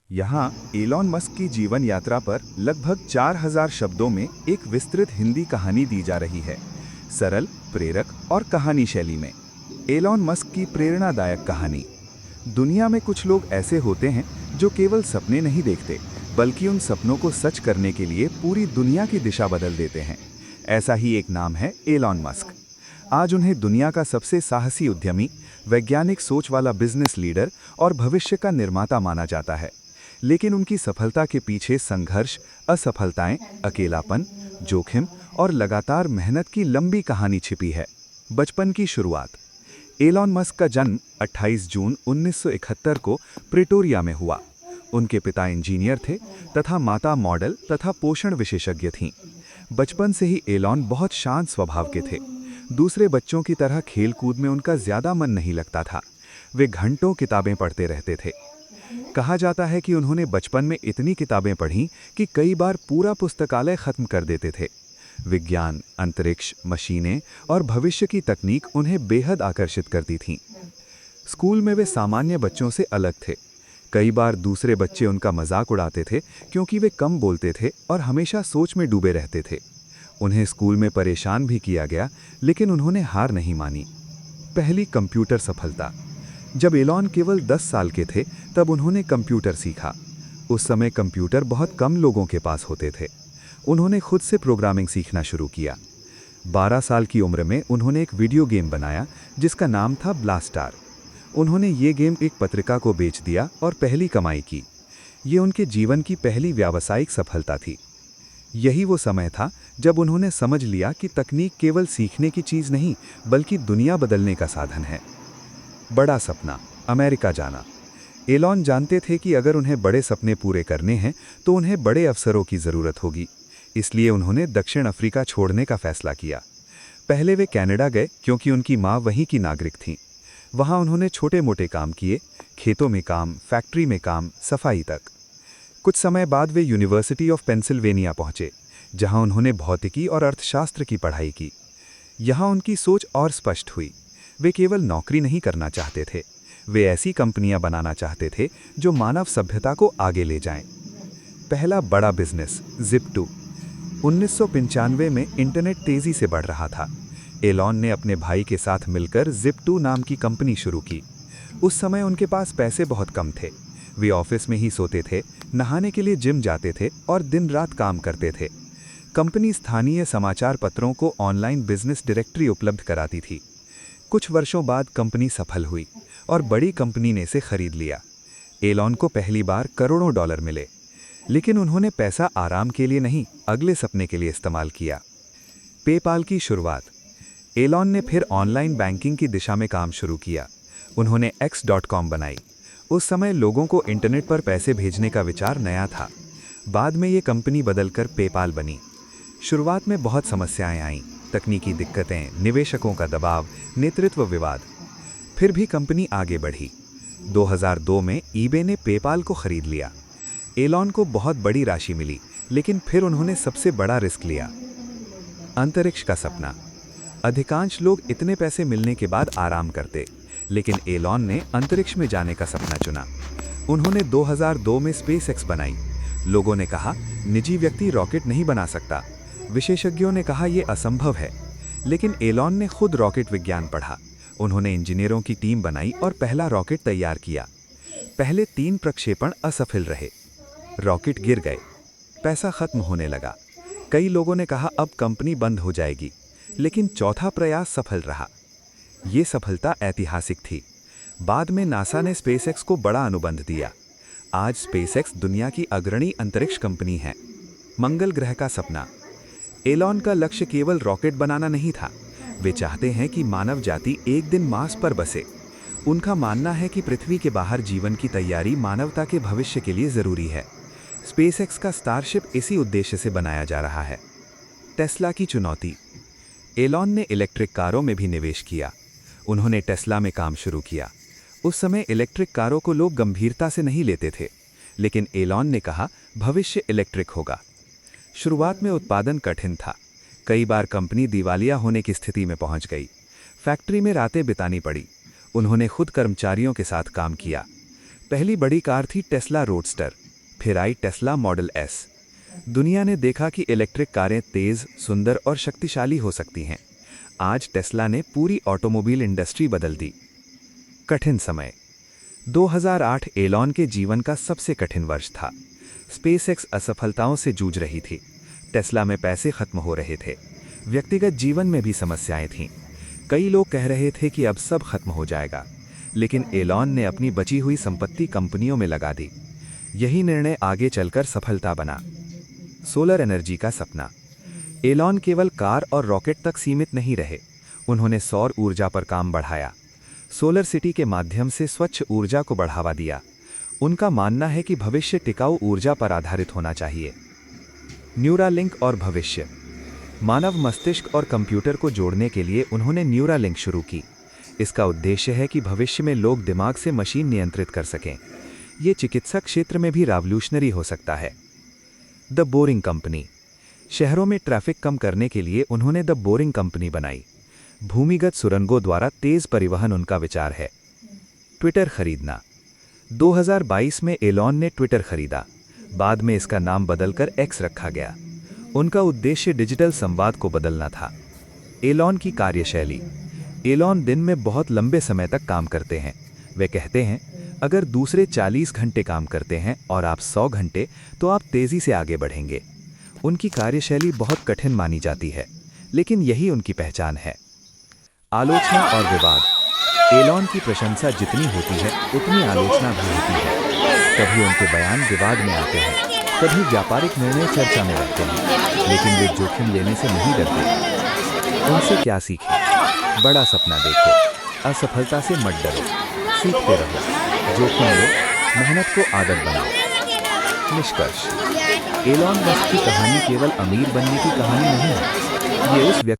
यहाँ Elon Musk की जीवन यात्रा पर लगभग 4000 शब्दों में एक विस्तृत हिंदी कहानी दी जा रही है। सरल, प्रेरक और कहानी शैली में एलॉन मस्क की प्रेरणादायक कहानी। दुनिया में कुछ लोग ऐसे होते हैं जो केवल सपने नहीं देखते, बल्कि उन सपनों को सच करने के लिए पूरी दुनिया की दिशा बदल देते हैं। ऐसा ही एक नाम है एलॉन मस्क। आज उन्हें दुनिया का सबसे साहसी उद्यमी, वैज्ञानिक सोच वाला बिजनेस लीडर और भविष्य का निर्माता माना जाता है। लेकिन उनकी सफलता के पीछे संघर्ष, असफलताएं, अकेलापन, जोखिम और लगातार मेहनत की लंबी कहानी छिपी है। बचपन की शुरुआत। एलॉन मस्क का जन्म 28 जून 1971 को प्रिटोरिया में हुआ। उनके पिता इंजीनियर थे तथा माता मॉडल तथा पोषण विशेषज्ञ थीं। बचपन से ही एलॉन बहुत शांत स्वभाव के थे। दूसरे बच्चों की तरह खेलकूद में उनका ज्यादा मन नहीं लगता था। वे घंटों किताबें पढ़ते रहते थे। कहा जाता है कि उन्होंने बचपन में इतनी किताबें पढ़ीं कि कई बार पूरा पुस्तकालय खत्म कर देते थे। विज्ञान, अंतरिक्ष, मशीनें और भविष्य की तकनीक उन्हें बेहद आकर्षित करती थीं। स्कूल में वे सामान्य बच्चों से अलग थे। कई बार दूसरे बच्चे उनका मजाक उड़ाते थे क्योंकि वे कम बोलते थे और हमेशा सोच में डूबे रहते थे। उन्हें स्कूल में परेशान भी किया गया, लेकिन उन्होंने हार नहीं मानी। पहली कंप्यूटर सफलता। जब एलॉन केवल 10 साल के थे, तब उन्होंने कंप्यूटर सीखा। उस समय कंप्यूटर बहुत कम लोगों के पास होते थे। उन्होंने खुद से प्रोग्रामिंग सीखना शुरू किया। 12 साल की उम्र में उन्होंने एक वीडियो गेम बनाया जिसका नाम था ब्लास्टार। उन्होंने ये गेम एक पत्रिका को बेच दिया और पहली कमाई की। ये उनके जीवन की पहली व्यावसायिक सफलता थी। यही वो समय था जब उन्होंने समझ लिया कि तकनीक केवल सीखने की चीज़ नहीं, बल्कि दुनिया बदलने का साधन है। बड़ा सपना, अमेरिका जाना। एलॉन जानते थे कि अगर उन्हें बड़े सपने पूरे करने हैं तो उन्हें बड़े अवसरों की ज़रूरत होगी। इसलिए उन्होंने दक्षिण अफ्रीका छोड़ने का फैसला किया। पहले वे कनाडा गए क्योंकि उनकी माँ वहीं की नागरिक थीं। वहाँ उन्होंने छोटे मोटे काम किए, खेतों में काम, फैक्ट्री में काम, सफाई तक। कुछ समय बाद वे यूनिवर्सिटी ऑफ पेंसिल्वेनिया पहुँचे, जहाँ उन्होंने भौतिकी और अर्थशास्त्र की पढ़ाई की। यहाँ उनकी सोच और स्पष्ट हुई। वे केवल नौकरी नहीं करना चाहते थे, वे ऐसी कंपनियां बनाना चाहते थे जो मानव सभ्यता को आगे ले जाएं। पहला बड़ा बिजनेस, Zip2। 1995 में इंटरनेट तेजी से बढ़ रहा था। एलॉन ने अपने भाई के साथ मिलकर Zip2 नाम की कंपनी शुरू की। उस समय उनके पास पैसे बहुत कम थे। वे ऑफिस में ही सोते थे, नहाने के लिए जिम जाते थे और दिन रात काम करते थे। कंपनी स्थानीय समाचार पत्रों को ऑनलाइन बिजनेस डायरेक्टरी उपलब्ध कराती थी। कुछ वर्षों बाद कंपनी सफल हुई और बड़ी कंपनी ने इसे खरीद लिया। एलॉन को पहली बार करोड़ों डॉलर मिले, लेकिन उन्होंने पैसा आराम के लिए नहीं, अगले सपने के लिए इस्तेमाल किया। पेपाल की शुरुआत। एलॉन ने फिर ऑनलाइन बैंकिंग की दिशा में काम शुरू किया। उन्होंने X.com बनाई। उस समय लोगों को इंटरनेट पर पैसे भेजने का विचार नया था। बाद में ये कंपनी बदलकर पेपाल बनी। शुरुआत में बहुत समस्याएं आईं, तकनीकी दिक्कतें, निवेशकों का दबाव, नेतृत्व विवाद। फिर भी कंपनी आगे बढ़ी। 2002 में ईबे ने पेपाल को खरीद लिया। एलॉन को बहुत बड़ी राशि मिली, लेकिन फिर उन्होंने सबसे बड़ा रिस्क लिया। अंतरिक्ष का सपना। अधिकांश लोग इतने पैसे मिलने के बाद आराम करते, लेकिन एलॉन ने अंतरिक्ष में जाने का सपना चुना। उन्होंने 2002 में SpaceX बनाई। लोगों ने कहा, निजी व्यक्ति रॉकेट नहीं बना सकता। विशेषज्ञों ने कहा यह असंभव है, लेकिन एलॉन ने खुद रॉकेट विज्ञान पढ़ा। उन्होंने इंजीनियरों की टीम बनाई और पहला रॉकेट तैयार किया। पहले 3 प्रक्षेपण असफल रहे, रॉकेट गिर गए, पैसा खत्म होने लगा। कई लोगों ने कहा अब कंपनी बंद हो जाएगी, लेकिन चौथा प्रयास सफल रहा। ये सफलता ऐतिहासिक थी। बाद में नासा ने SpaceX को बड़ा अनुबंध दिया। आज SpaceX दुनिया की अग्रणी अंतरिक्ष कंपनी है। मंगल ग्रह का सपना। एलॉन का लक्ष्य केवल रॉकेट बनाना नहीं था। वे चाहते हैं कि मानव जाति एक दिन मार्स पर बसे। उनका मानना है कि पृथ्वी के बाहर जीवन की तैयारी मानवता के भविष्य के लिए जरूरी है। SpaceX का स्टारशिप इसी उद्देश्य से बनाया जा रहा है। टेस्ला की चुनौती। एलॉन ने इलेक्ट्रिक कारों में भी निवेश किया। उन्होंने टेस्ला में काम शुरू किया। उस समय इलेक्ट्रिक कारों को लोग गंभीरता से नहीं लेते थे, लेकिन एलॉन ने कहा भविष्य इलेक्ट्रिक होगा। शुरुआत में उत्पादन कठिन था। कई बार कंपनी दिवालिया होने की स्थिति में पहुंच गई। फैक्ट्री में रातें बितानी पड़ी। उन्होंने खुद कर्मचारियों के साथ काम किया। पहली बड़ी कार थी टेस्ला रोडस्टर, फिर आई टेस्ला मॉडल एस। दुनिया ने देखा कि इलेक्ट्रिक कारें तेज, सुंदर और शक्तिशाली हो सकती हैं। आज टेस्ला ने पूरी ऑटोमोबाइल इंडस्ट्री बदल दी। कठिन समय 2008 एलॉन के जीवन का सबसे कठिन वर्ष था। स्पेसएक्स असफलताओं से जूझ रही थी, टेस्ला में पैसे खत्म हो रहे थे, व्यक्तिगत जीवन में भी समस्याएं थीं। कई लोग कह रहे थे कि अब सब खत्म हो जाएगा, लेकिन एलॉन ने अपनी बची हुई संपत्ति कंपनियों में लगा दी। यही निर्णय आगे चलकर सफलता बना। सोलर एनर्जी का सपना। एलॉन केवल कार और रॉकेट तक सीमित नहीं रहे, उन्होंने सौर ऊर्जा पर काम बढ़ाया। सोलर सिटी के माध्यम से स्वच्छ ऊर्जा को बढ़ावा दिया। उनका मानना है कि भविष्य टिकाऊ ऊर्जा पर आधारित होना चाहिए। न्यूरालिंक और भविष्य। मानव मस्तिष्क और कंप्यूटर को जोड़ने के लिए उन्होंने न्यूरालिंक शुरू की। इसका उद्देश्य है कि भविष्य में लोग दिमाग से मशीन नियंत्रित कर सकें। ये चिकित्सा क्षेत्र में भी रावल्यूशनरी हो सकता है। The boring company. शहरों में ट्रैफिक कम करने के लिए उन्होंने द बोरिंग कंपनी बनाई। भूमिगत सुरंगों द्वारा तेज परिवहन उनका विचार है। ट्विटर खरीदना। 2022 में एलॉन ने ट्विटर खरीदा, बाद में इसका नाम बदलकर एक्स रखा गया। उनका उद्देश्य डिजिटल संवाद को बदलना था। एलॉन की कार्यशैली। एलॉन दिन में बहुत लंबे समय तक काम करते हैं। वे कहते हैं, अगर दूसरे 40 घंटे काम करते हैं और आप 100 घंटे, तो आप तेजी से आगे बढ़ेंगे। उनकी कार्यशैली बहुत कठिन मानी जाती है, लेकिन यही उनकी पहचान है। आलोचना और विवाद। एलॉन की प्रशंसा जितनी होती है, उतनी आलोचना भी होती है। कभी उनके बयान विवाद में आते हैं, कभी व्यापारिक निर्णय चर्चा में रहते हैं, लेकिन वे जोखिम लेने से नहीं डरते। उनसे क्या सीखें? बड़ा सपना देखो, असफलता से मत डरो, सीखते रहो, जोखिम लो, मेहनत को आदत बनाओ। निष्कर्ष। एलॉन मस्क की कहानी केवल अमीर बनने की कहानी नहीं है, ये उस व्यक्ति